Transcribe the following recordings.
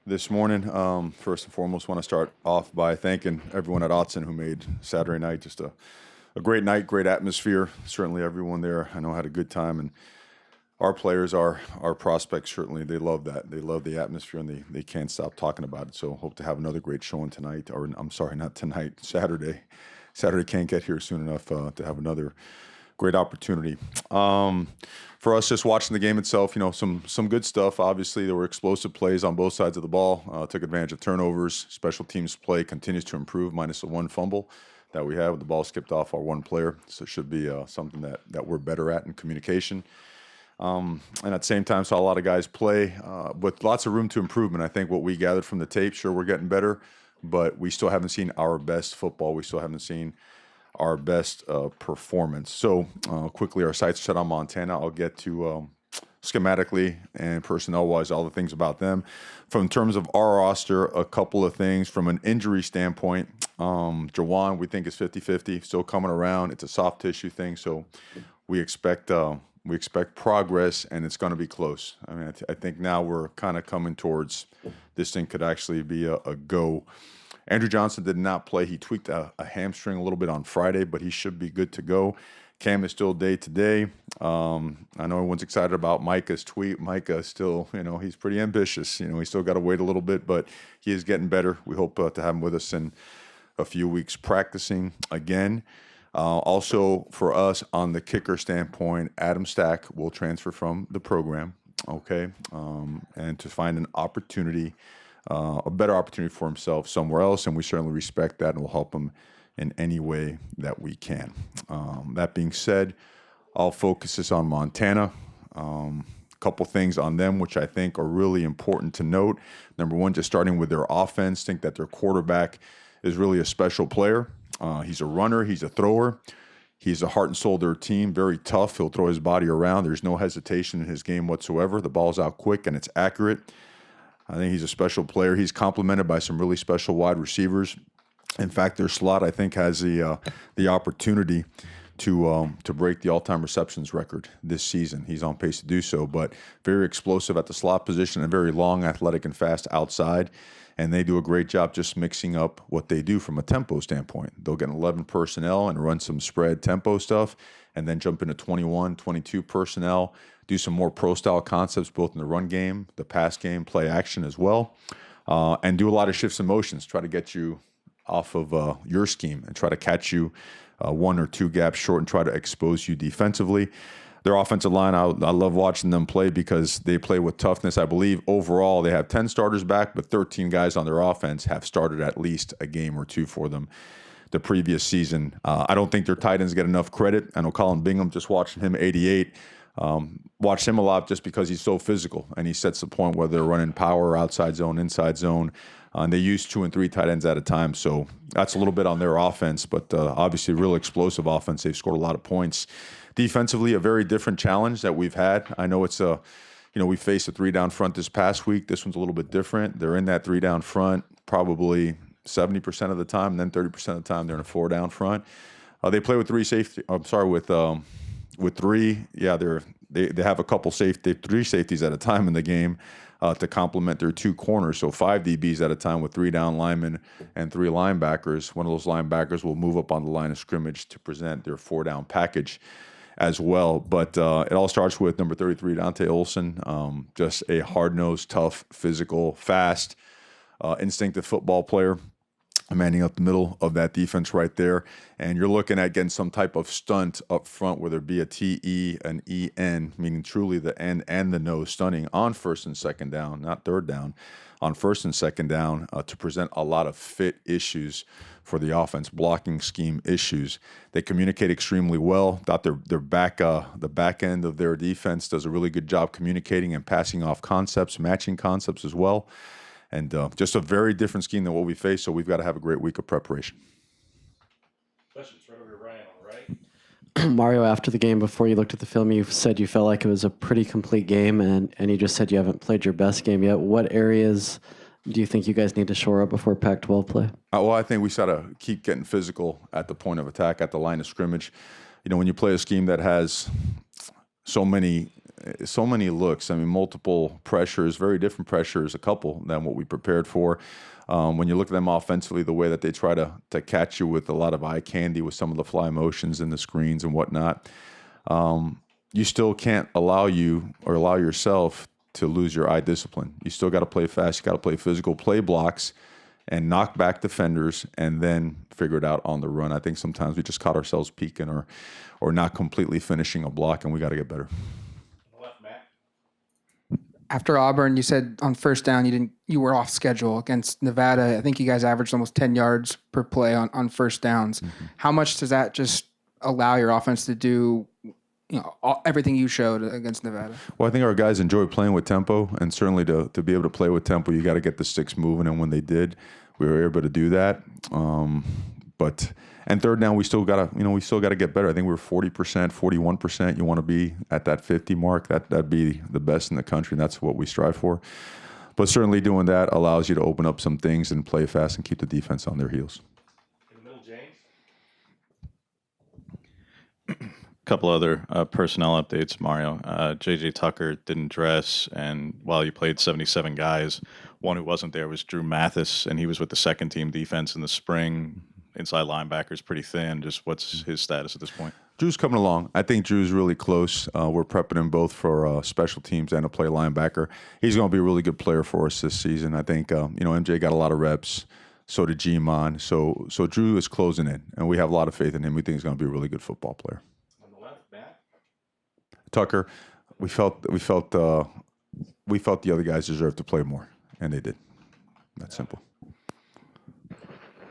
this morning. First and foremost, want to start off by thanking everyone at Autzen who made Saturday night just a great night, great atmosphere. Certainly everyone there I know had a good time, and our players, our prospects, certainly they love that. They love the atmosphere, and they can't stop talking about it. So hope to have another great showing tonight, or I'm sorry, not tonight, Saturday. Saturday can't get here soon enough to have another great opportunity. For us, just watching the game itself, some good stuff. Obviously, there were explosive plays on both sides of the ball. Took advantage of turnovers. Special teams play continues to improve, minus the one fumble that we had with the ball skipped off our one player. So it should be something that we're better at in communication. And at the same time, saw a lot of guys play with lots of room to improvement. I think what we gathered from the tape, sure, we're getting better, but we still haven't seen our best football. We still haven't seen our best performance. So quickly, our sights set on Montana. I'll get to schematically and personnel-wise, all the things about them. From terms of our roster, a couple of things. From an injury standpoint, Jawan, we think is 50-50, still coming around. It's a soft tissue thing, so we expect progress, and it's going to be close. I mean, I think now we're kind of coming towards this thing could actually be a go. Andrew Johnson did not play. He tweaked a hamstring a little bit on Friday, but he should be good to go. Cam is still day to day. I know everyone's excited about Micah's tweet. Micah still, he's pretty ambitious. He's still got to wait a little bit, but he is getting better. We hope to have him with us in a few weeks practicing again. Also, for us, on the kicker standpoint, Adam Stack will transfer from the program, okay, and to find an opportunity, a better opportunity for himself somewhere else, and we certainly respect that and will help him in any way that we can. That being said, I'll focus this on Montana. A couple things on them which I think are really important to note. Number one, just starting with their offense, think that their quarterback is really a special player. He's a runner. He's a thrower. He's the heart and soul of their team. Very tough. He'll throw his body around. There's no hesitation in his game whatsoever. The ball's out quick and it's accurate. I think he's a special player. He's complemented by some really special wide receivers. In fact, their slot, I think, has the opportunity to break the all-time receptions record this season. He's on pace to do so, but very explosive at the slot position and very long, athletic, and fast outside. And they do a great job just mixing up what they do from a tempo standpoint. They'll get 11 personnel and run some spread tempo stuff, and then jump into 21, 22 personnel, do some more pro-style concepts both in the run game, the pass game, play action as well, and do a lot of shifts and motions, try to get you off of your scheme and try to catch you one or two gaps short and try to expose you defensively. Their offensive line, I love watching them play because they play with toughness. I believe overall they have 10 starters back, but 13 guys on their offense have started at least a game or two for them the previous season. I don't think their tight ends get enough credit. I know Colin Bingham, just watching him, 88, watched him a lot just because he's so physical, and he sets the point whether they're running power, outside zone, inside zone. And they use 2 and 3 tight ends at a time. So that's a little bit on their offense, but obviously real explosive offense. They've scored a lot of points. Defensively, a very different challenge that we've had. I know it's we faced a 3-down front this past week. This one's a little bit different. They're in that 3-down front probably 70% of the time, and then 30% of the time they're in a 4-down front. They play with with 3. Yeah, they have a couple three safeties at a time in the game to complement their 2 corners. So 5 DBs at a time with 3 down linemen and 3 linebackers. One of those linebackers will move up on the line of scrimmage to present their 4-down package as well. But it all starts with number 33, Donte Olson, just a hard-nosed, tough, physical, fast, instinctive football player, manning up the middle of that defense right there. And you're looking at getting some type of stunt up front, whether it be a TE, an EN, meaning truly the end and the nose stunning on first and second down, not third down, on first and second down to present a lot of fit issues for the offense, blocking scheme issues. They communicate extremely well. Thought the back end of their defense does a really good job communicating and passing off concepts, matching concepts as well. And just a very different scheme than what we face, so we've got to have a great week of preparation. Questions right over to Ryan on the right. Mario, after the game, before you looked at the film, you said you felt like it was a pretty complete game, and you just said you haven't played your best game yet. What areas do you think you guys need to shore up before Pac-12 play? Well, I think we got to keep getting physical at the point of attack, at the line of scrimmage. When you play a scheme that has so many so many looks. I mean, multiple pressures, very different pressures, a couple than what we prepared for. When you look at them offensively, the way that they try to catch you with a lot of eye candy with some of the fly motions and the screens and whatnot, you still can't allow yourself to lose your eye discipline. You still got to play fast. You got to play physical, play blocks, and knock back defenders, and then figure it out on the run. I think sometimes we just caught ourselves peeking or not completely finishing a block, and we got to get better. Left, Matt. After Auburn, you said on first down you were off schedule against Nevada. I think you guys averaged almost 10 yards per play on first downs. Mm-hmm. How much does that just allow your offense to do, everything you showed against Nevada? Well, I think our guys enjoy playing with tempo, and certainly to be able to play with tempo, you got to get the sticks moving. And when they did, we were able to do that. And third down, we still got to get better. I think we were 40%, 41%. You want to be at that 50 mark. That'd be the best in the country, and that's what we strive for. But certainly doing that allows you to open up some things and play fast and keep the defense on their heels. In the middle, James. Couple other personnel updates, Mario. J.J. Tucker didn't dress, and while you played 77 guys, one who wasn't there was Drew Mathis, and he was with the second-team defense in the spring. Inside linebacker's pretty thin. Just what's his status at this point? Drew's coming along. I think Drew's really close. We're prepping him both for special teams and to play linebacker. He's going to be a really good player for us this season. I think, MJ got a lot of reps. So did G-Mon. So Drew is closing in, and we have a lot of faith in him. We think he's going to be a really good football player. Tucker, we felt the other guys deserved to play more, and they did. That's simple.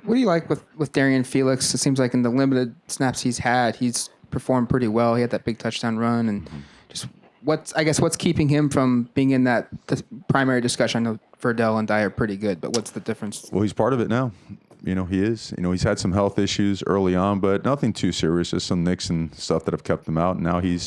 What do you like with Darian Felix? It seems like in the limited snaps he's had, he's performed pretty well. He had that big touchdown run, and just what's keeping him from being in the primary discussion? I know Verdell and Dye are pretty good, but what's the difference? Well, he's part of it now. He is. He's had some health issues early on, but nothing too serious. Just some nicks and stuff that have kept him out. And now he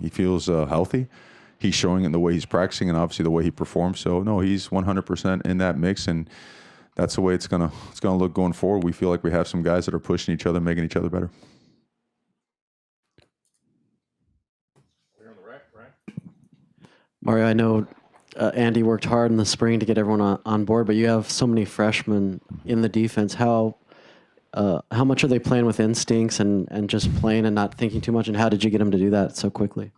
feels healthy. He's showing it in the way he's practicing and obviously the way he performs. So no, he's 100% in that mix, and that's the way it's gonna look going forward. We feel like we have some guys that are pushing each other, making each other better. We're on the right, right? Mario, I know Andy worked hard in the spring to get everyone on board, but you have so many freshmen in the defense. How much are they playing with instincts and just playing and not thinking too much? And how did you get them to do that so quickly?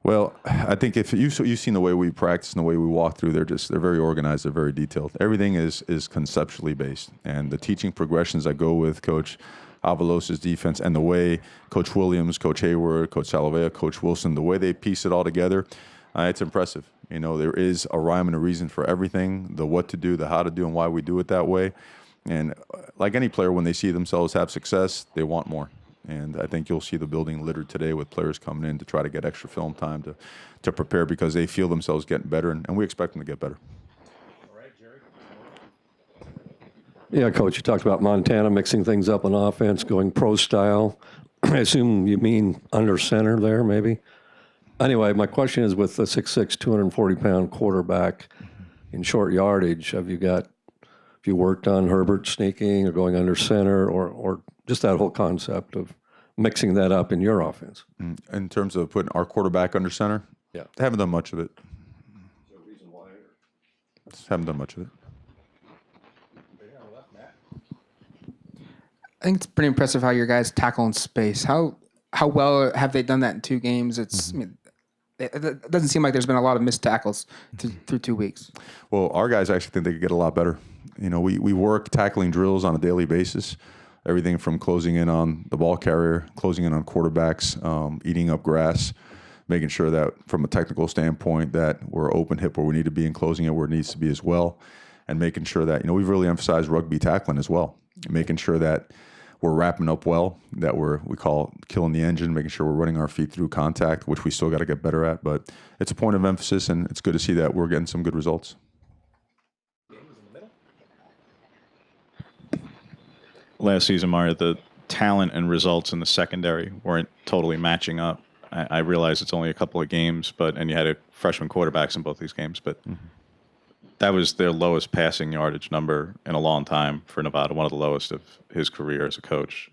Well, I think if you've seen the way we practice and the way we walk through, they're very organized, they're very detailed. Everything is conceptually based, and the teaching progressions that go with Coach Avalos' defense and the way Coach Williams, Coach Hayward, Coach Salavea, Coach Wilson, the way they piece it all together, it's impressive. There is a rhyme and a reason for everything, the what to do, the how to do, and why we do it that way. And like any player, when they see themselves have success, they want more. And I think you'll see the building littered today with players coming in to try to get extra film time to prepare because they feel themselves getting better, and we expect them to get better. All right, Jerry. Yeah, Coach, you talked about Montana mixing things up on offense, going pro style. I assume you mean under center there, maybe? Anyway, my question is with the 6'6", 240-pound quarterback in short yardage, have you worked on Herbert sneaking or going under center or just that whole concept of mixing that up in your offense? In terms of putting our quarterback under center? Yeah. Haven't done much of it. Is there a reason why? Just haven't done much of it. I think it's pretty impressive how your guys tackle in space. How well have they done that in 2 games? It doesn't seem like there's been a lot of missed tackles through 2 weeks. Well, our guys actually think they could get a lot better. We work tackling drills on a daily basis. Everything from closing in on the ball carrier, closing in on quarterbacks, eating up grass, making sure that from a technical standpoint that we're open hip where we need to be and closing it where it needs to be as well, and making sure that, we've really emphasized rugby tackling as well, making sure that we're wrapping up well, that we call killing the engine, making sure we're running our feet through contact, which we still got to get better at. But it's a point of emphasis, and it's good to see that we're getting some good results. Last season, Mario, the talent and results in the secondary weren't totally matching up. I realize it's only a couple of games, and you had freshman quarterbacks in both these games, but that was their lowest passing yardage number in a long time for Nevada, one of the lowest of his career as a coach.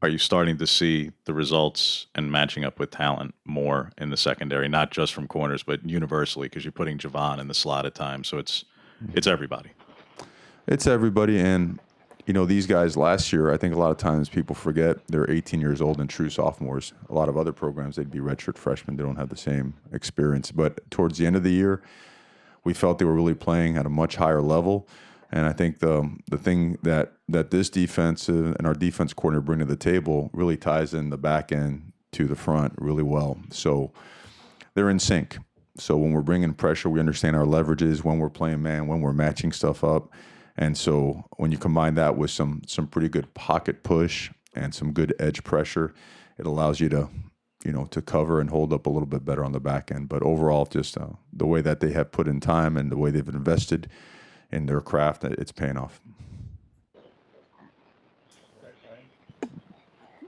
are you starting to see the results and matching up with talent more in the secondary, not just from corners, but universally, because you're putting Javon in the slot at times, so it's everybody. It's everybody, and these guys last year, I think a lot of times people forget they're 18 years old and true sophomores. A lot of other programs, they'd be redshirt freshmen. They don't have the same experience. But towards the end of the year, we felt they were really playing at a much higher level. And I think the thing that this defense and our defense coordinator bring to the table really ties in the back end to the front really well. So they're in sync. So when we're bringing pressure, we understand our leverages, when we're playing man, when we're matching stuff up. And so when you combine that with some pretty good pocket push and some good edge pressure, it allows you to, to cover and hold up a little bit better on the back end. But overall, just the way that they have put in time and the way they've invested in their craft, it's paying off.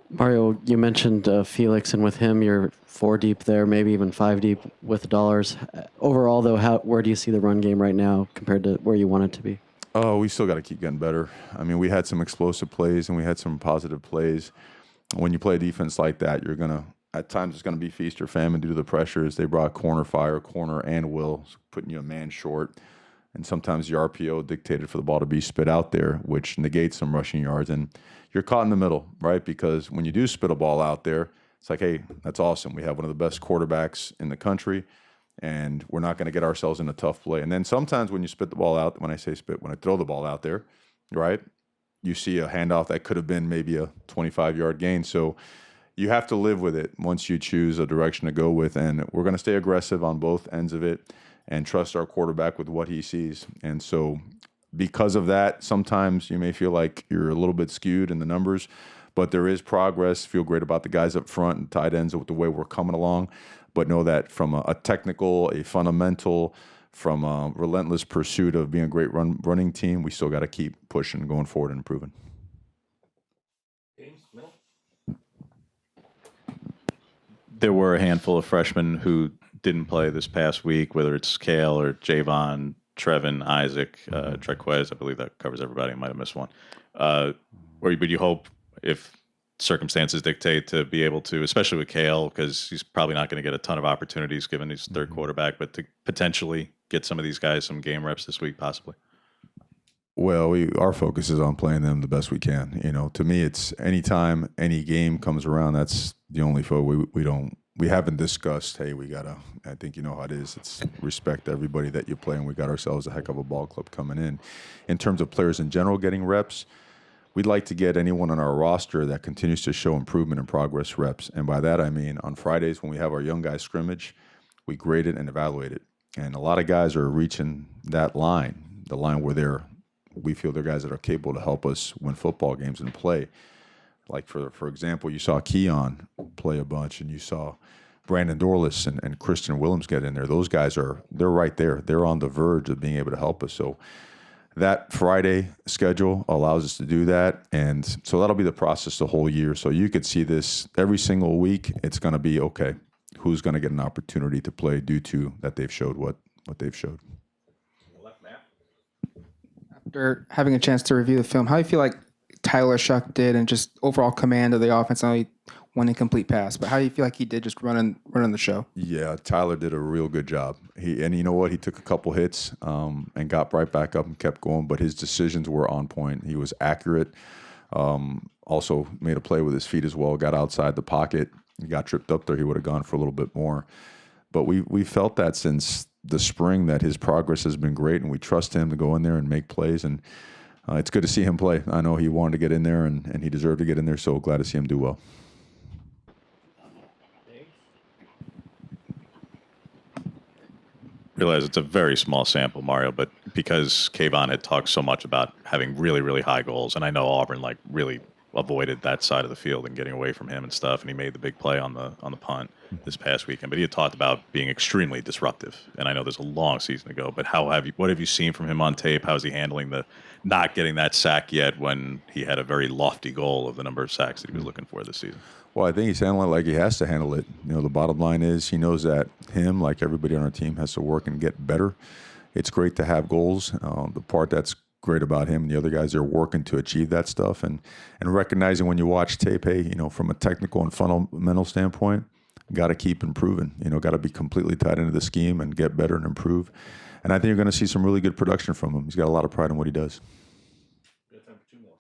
Mario, you mentioned Felix, and with him, you're 4 deep there, maybe even 5 deep with Dollars. Overall, though, where do you see the run game right now compared to where you want it to be? Oh, we still got to keep getting better. I mean, we had some explosive plays and we had some positive plays. When you play a defense like that, at times it's going to be feast or famine due to the pressures. They brought corner fire, corner and will, putting you a man short. And sometimes the RPO dictated for the ball to be spit out there, which negates some rushing yards. And you're caught in the middle, right? Because when you do spit a ball out there, it's like, hey, that's awesome. We have one of the best quarterbacks in the country, and we're not going to get ourselves in a tough play. And then sometimes when you spit the ball out, when I say spit, when I throw the ball out there, right, you see a handoff that could have been maybe a 25-yard gain. So you have to live with it once you choose a direction to go with. And we're going to stay aggressive on both ends of it and trust our quarterback with what he sees. And so because of that, sometimes you may feel like you're a little bit skewed in the numbers, but there is progress. Feel great about the guys up front and tight ends with the way we're coming along. But know that from a technical, a fundamental, from a relentless pursuit of being a great running team, we still got to keep pushing, going forward, and improving. James, middle. There were a handful of freshmen who didn't play this past week, whether it's Kale or Javon, Trevin, Isaac, Trequez. I believe that covers everybody. I might have missed one. Would you hope, if circumstances dictate, to be able to, especially with Kale, because he's probably not going to get a ton of opportunities given he's third quarterback, but to potentially get some of these guys some game reps this week, possibly? Well, our focus is on playing them the best we can. To me, it's anytime any game comes around, that's the only focus. We haven't discussed, hey, I think you know how it is. It's respect everybody that you play, and we got ourselves a heck of a ball club coming in. In terms of players in general getting reps, we'd like to get anyone on our roster that continues to show improvement and progress reps. And by that, I mean on Fridays when we have our young guys scrimmage, we grade it and evaluate it. And a lot of guys are reaching that line, the line where we feel they're guys that are capable to help us win football games and play. Like, for example, you saw Keon play a bunch, and you saw Brandon Dorless and Christian Willems get in there. Those guys they're right there. They're on the verge of being able to help us. So that Friday schedule allows us to do that. And so that'll be the process the whole year. So you could see this every single week. It's going to be, okay, who's going to get an opportunity to play due to that they've showed what they've showed. Left, Matt. After having a chance to review the film, how do you feel like Tyler Shuck did and just overall command of the offense? I know he one incomplete pass, but how do you feel like he did just running the show? Yeah, Tyler did a real good job. And you know what? He took a couple hits and got right back up and kept going, but his decisions were on point. He was accurate. Also made a play with his feet as well, got outside the pocket. He got tripped up there. He would have gone for a little bit more. But we felt that since the spring that his progress has been great, and we trust him to go in there and make plays. And it's good to see him play. I know he wanted to get in there, and he deserved to get in there, so glad to see him do well. Realize it's a very small sample, Mario, but because Kayvon had talked so much about having really, really high goals, and I know Auburn really avoided that side of the field and getting away from him and stuff, and he made the big play on the punt this past weekend. But he had talked about being extremely disruptive, and I know there's a long season to go. But what have you seen from him on tape? How is he handling the not getting that sack yet when he had a very lofty goal of the number of sacks that he was looking for this season? Well, I think he's handling it like he has to handle it. The bottom line is he knows that him, like everybody on our team, has to work and get better. It's great to have goals. The part that's great about him and the other guys. They're working to achieve that stuff and recognizing when you watch tape, hey, from a technical and fundamental standpoint, got to keep improving. Got to be completely tied into the scheme and get better and improve. And I think you're going to see some really good production from him. He's got a lot of pride in what he does. We have time for two more.